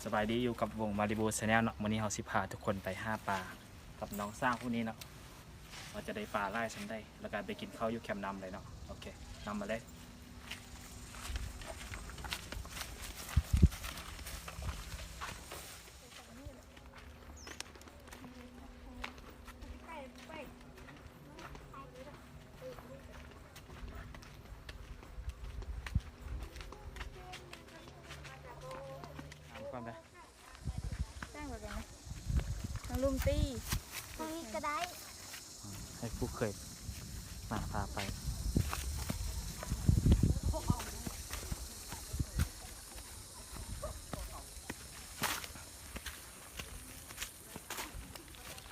สบายดีอยู่กับวงมาริบูชาแนลเนาะวันนี้เราสิพาทุกคนไปห้าปลากับน้องสร้างผู้นี้เนาะเราจะได้ปลาไล่ฉันได้แล้วการไปกินข้าวอยู่แคมป์นำเลยเนาะโอเคนำมาเลยความไป แจ้งแบบนี้น้องลุมตี ตรงนี้ก็ได้ ให้ผู้เคยมาพาไป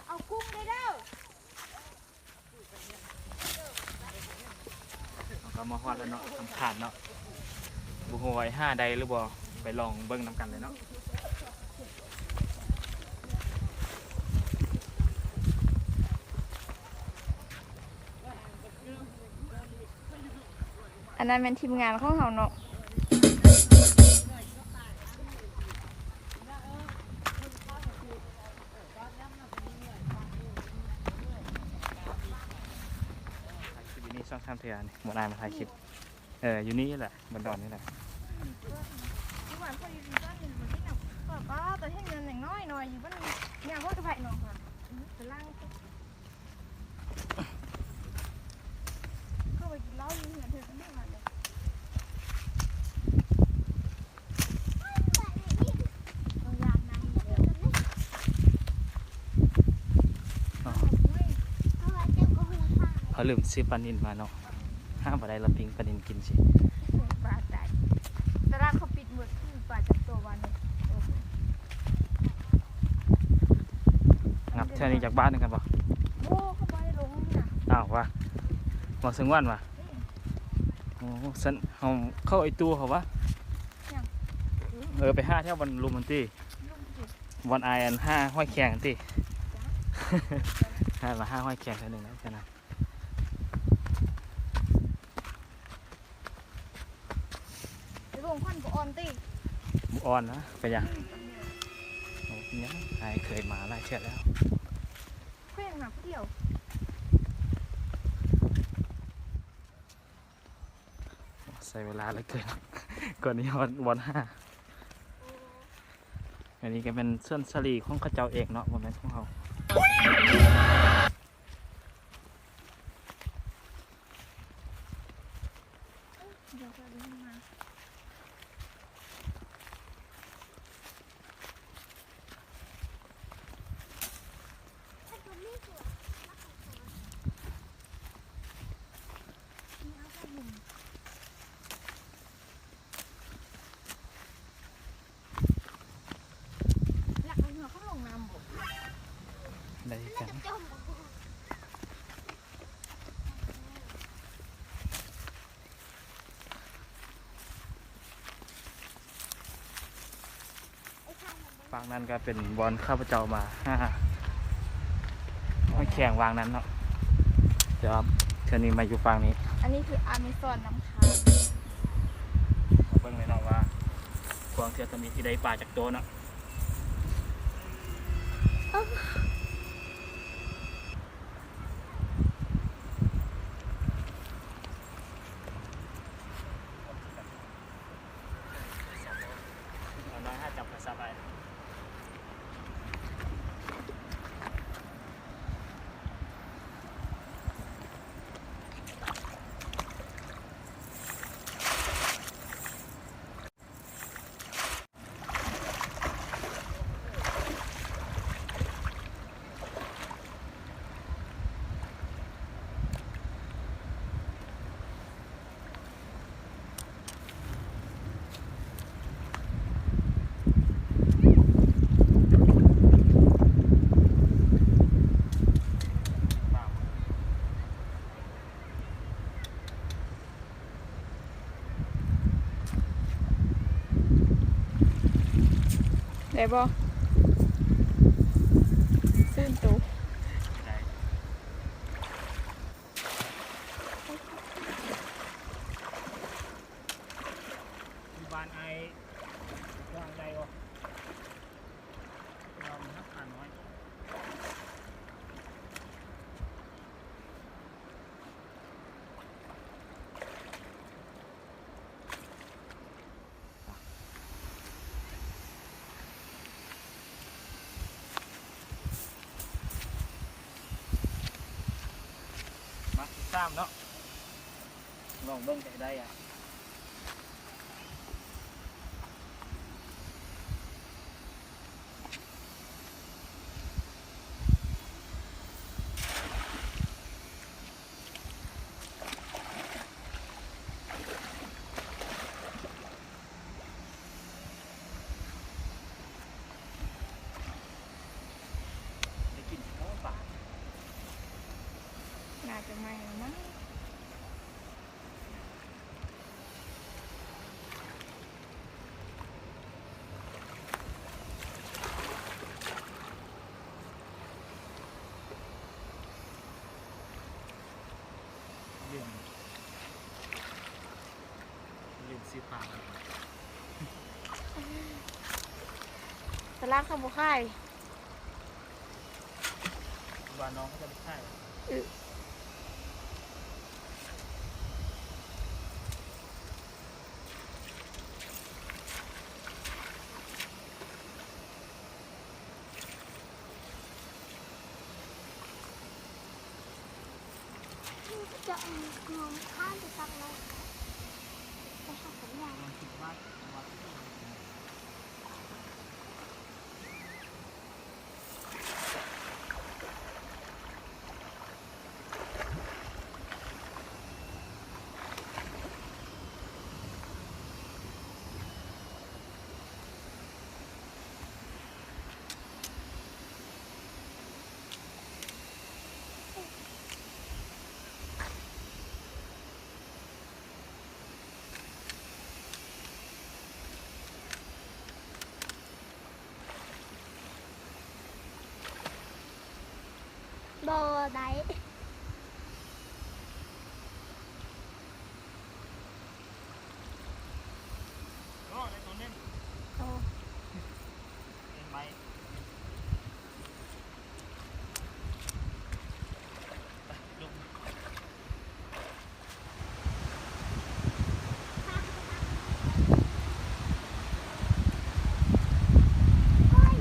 เอากุ้งได้เด้อ เราก็มาฮอดแล้วเนาะทำขาดเนาะบุหัวห้าใดหรือบ่ไปลองเบิ้งนำกันเลยเนาะ อันนั้นเป็นทีมงานของเขาเนาะ ถ่ายคลิปอยู่นี่ช่องทางเถื่อนนี่หมดนายมาถ่ายคลิปอยู่นี่แหละบนดอนนี่แหละ ทุกวันพอดีก็เห็นมันที่หนักแบบว่าแต่ให้เงินอย่างน้อยหน่อยอยู่บ้านเนี่ยเขาจะไปหน่อยค่ะไปล่างก็ไปกินเหล้าอยู่เหมือนเธอไม่มาเลยเอายางน้ำเดี๋ยว อ๋อ ไม่ เอาไว้เจ้าก็ราคา เขาลืมซื้อปลานิลมาเนาะห้ามบ่ได้เราปิ้งปลานิลกินสิ ปลาได้แต่ร้านเขาปิดหมดที่ปลาจับตัววันนี้ งับเท่านี้จากบ้านนึงกันปะ โอ้เขาไปลงน่ะ อ้าววะมาซึ่งวันวะโอ้สันเอาเข้าไอตัวเขาวะไปห้าเที่ยววันลุมมันตี ลุงจิ วันไออันห้าห้อยแข่งกันตี ห้ามาห้าห้อยแข่งกันหนึ่งนะแค่นั้น ไปลงควันกับออนตี บุออนนะไปยังโอ้ยังไอเคยมาไล่เชือดแล้ว เคว้งหนักเดียว ใส่เวลาเหลยเกิน ก่อนนี้วันห้าอันนี้ก็เป็นเส้นสลีของข้าเจ้าเอกเนาะโมเมนต์ของเขา เดี๋ยวจะดึงมาหลักเอาหัวเขาลงน้ำบ่ ได้กัน จม ฝั่งนั้นก็เป็นบอลข้าพเจ้ามาห้อยแข่งวางนั้นเนาะเดี๋ยวเทอนี้มาอยู่ฝั่งนี้ อันนี้คืออามิซอนน้ำค้าง เบิ่งเลยเนาะว่าควงเทือกมีที่ได้ปลาจากโตเนาะเอาน้อยห้าจับกระสับไปได้บ่ซื่นตู ได้ที่บ้านไอ้วางใจวะ ซ้ำเนาะลองเบิ้งได้อ่ะได้กินโอ้ป่า น่าจะไม่มั้ง ลืมซื้อปลา ตลาดข้าวบุค่าย วานน้องเขาจะไม่ใช่ จะเอางวงข้ามไปตักเลยไปหาสัญญาณ มันคิดว่า บอได้ โอ้ในตัวนี้ โอ้ เห็นไหมลง ก็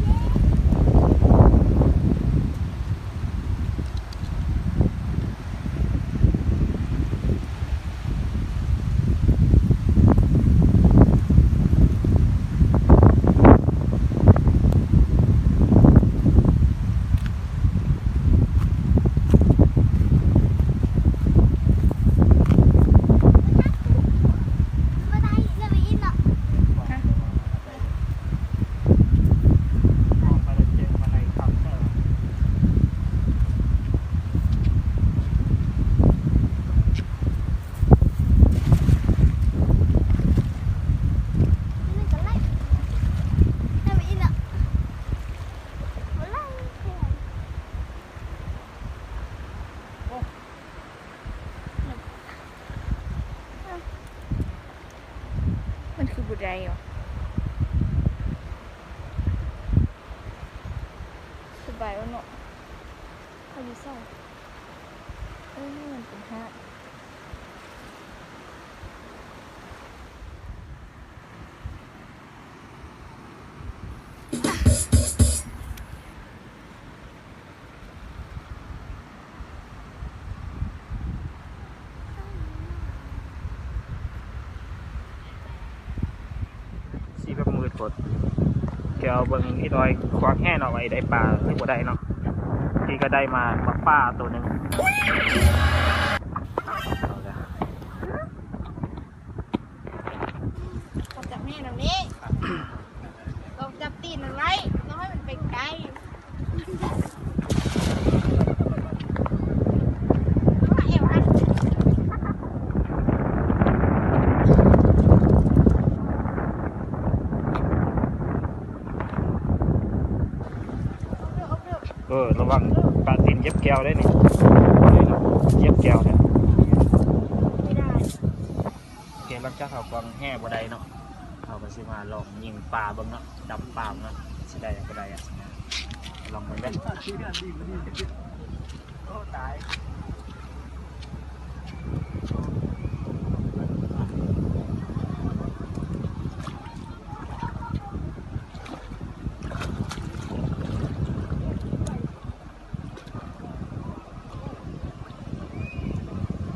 เย้ บ่ได้เลยไปอินเนาะ มองไปแล้วเจอมาในคำเตอร์ นี่ก็ไล่เลยไปอินเนาะบ่ไล่เท่าไหร่ มันคือบุไดเหรอสบายวะเนาะเขาอยู่ซ่อนนี่มันเป็นฮะ สีแบบมืดฝดแกเอาเบิ้งอีดอยควักแห่เอาไว้ได้ปลาหรือบ่ได้เนาะพี่ก็ได้มาป้าตัวหนึ่งเอาละ เราจับแม่ตรงนี้ เราจับตีนมันไว้เราให้มันไปไกลเอาเอวฮะ ระวังปลาตีนเย็บแก้วได้นี่เย็บแก้วเนี่ย ไม่ได้ เกมรักเจ้าเขากวางแห่บ่ได้เนาะเขาก็สิมาลองยิงปลาเบิ่งเนาะดำปลาเนาะสิได้บ่ได้อ่ะลองเบิ่งได้โอ้ตาย เ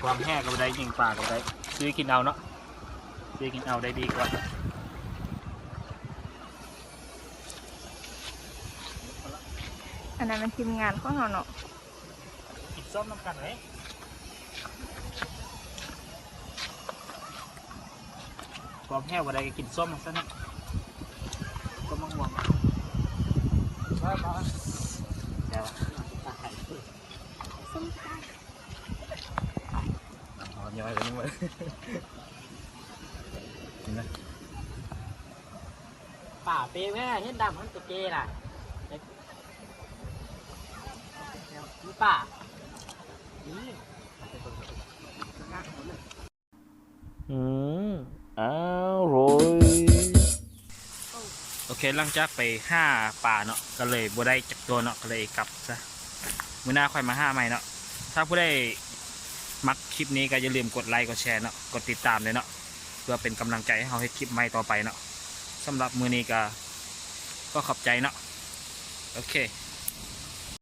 ความแห้งก็ได้ยิงปลาก็ได้ซื้อกินเอาเนาะซื้อกินเอาได้ดีกว่า อันนั้นเป็นทีมงานของเราเนาะ กินส้มน้ำกันไหมความแห้งก็ได้กินส้มซะนะก็มังวงแซ่บ ส้มตา อ๋อย่อยไปนี่หมดเห็นไหม ป่าเปแม่เห็นดำมันตัวเกล่ะมีป่านี่ อร่อยโอเคหลังจากไปห้าป่าเนาะก็เลยบ่ได้จับตัวเนาะก็เลยกลับซะมื้อหน้าค่อยมาห้าใหม่เนาะถ้าผู้ได้มักคลิปนี้ก็อย่าลืมกดไลค์กดแชร์เนาะกดติดตามเลยเนาะเพื่อเป็นกำลังใจให้เราให้คลิปใหม่ต่อไปเนาะสำหรับมื้อนี้ก็ขอบใจเนาะโอเค